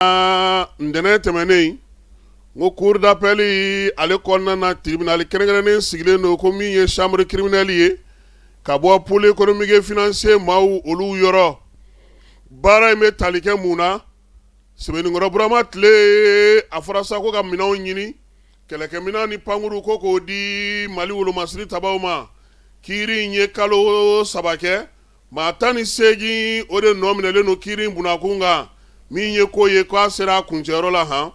ndene temene ngo cour d'appel ale konna na tribunal kéré sigilen no ko mi chambre criminelle ka bo pour l'économique et financier maw olu yoro bara me talike muna sebeni ngoro brama tle afrasa ko ga minaw nyini keleke mina ni panguru ko di mali wolo masri tabawma kiri nye kalo sabake ma tani segi ode nominele no kiri bunakunga minye ko ye ko asera kunjero la ha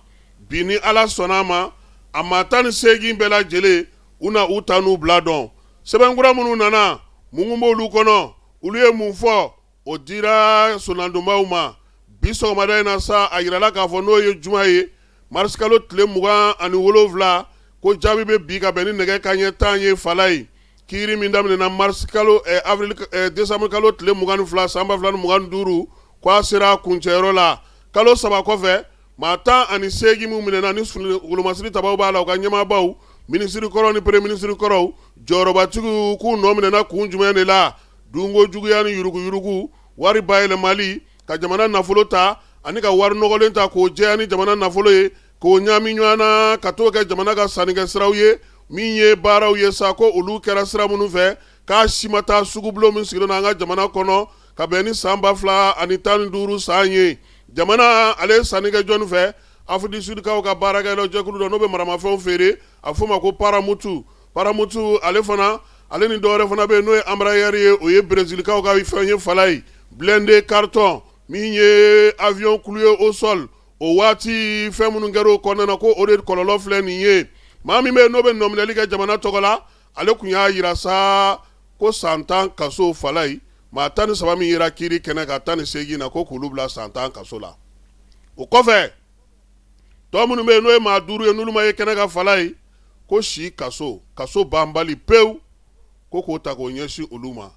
bini ala sonama amatani segi bela jele una utanu bladon sebengura munu nana mungumbo lukono uluye mufo odira sonando mauma biso madayna sa ayirala ka fono ye jumaye marskalo tle muga ani wolovla ko jabi be biga beni nege kanye tanye falai kiri mindamne na marskalo avril décembre kalo tle muga fla samba fla muga duru kwa sera kunjero la kalo saba kofe mata ani segi mu minena ni gulumasiri tabaw bala ka nyama baw ministre koro ni premier ministre koro joro batigu ku no minena ku njumene la dungo jugu yani yurugu wari bayele mali ka jamana nafolota ani ka war nogolenta ko je ani jamana nafolo ye ko nyami nyana ka to ka jamana ka saniga srawye minye baraw ye sako ulu kera sramunu fe ka shimata sugublo min sigiro na nga jamana kono ka beni samba fla ani tan duru sanye jamana ale saniga jon fe afudi sud ka baraga lo jekulu do no be marama fon fere afuma ko paramutu ale fana ale ni dore fana be no Embraer ye o ye Brésil ka fenye falai blindé carton minye avion cloué au sol o wati femunu ngero konana ko ode kololo fleni ye mami me no be nominali ka jamana togola ale kunya yirasa ko santan kaso falai ma tani sabami yira kiri kene ka tani segi na ko kulubla santan kaso la o kofe to munu me no ma duru enulu ma ye kene ka falai ko shi kaso bambali peu ko ta ko nyeshi uluma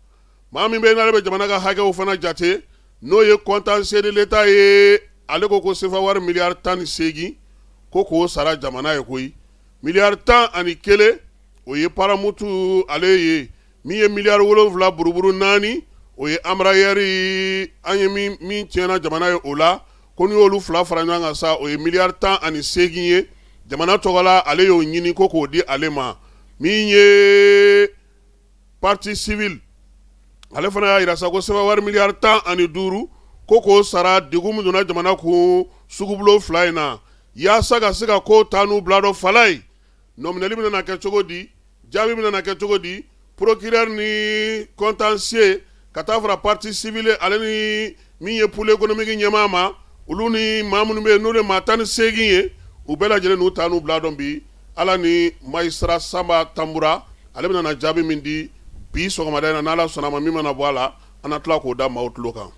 mami be na be jamana ka hage o fana jate no ye contentieux de l'état ye ale ko sefa war milliard tan segi ko sara jamana ye koyi milliard tan ani kele o ye paramutu ale ye mi ye milliard wolonfla buruburu nani o ye Embraer anye mi tiena jamana ye ola ko ni olu fla faranga sa o ye milliard tan ani segi ye jamana togola ale yo nyini ko di ale ma mi ye parti civil ale fana ya irasa ko seba war milliard tan ani duru ko sara digum dona jamana ko sugublo flyna ya saga ko tanu blado falai nominali mina na ke chogodi jabi mina na ke chogodi procureur ni contentieux katafra parti civile ale ni miye pour l'économique nyamama uluni mamunu be no de matani segiye ubela jele no tanu blado bi ala ni maistra samba tambura ale mina na jabi mindi bi so ma dana nala sonama mima na bwala anatla ko da mautloka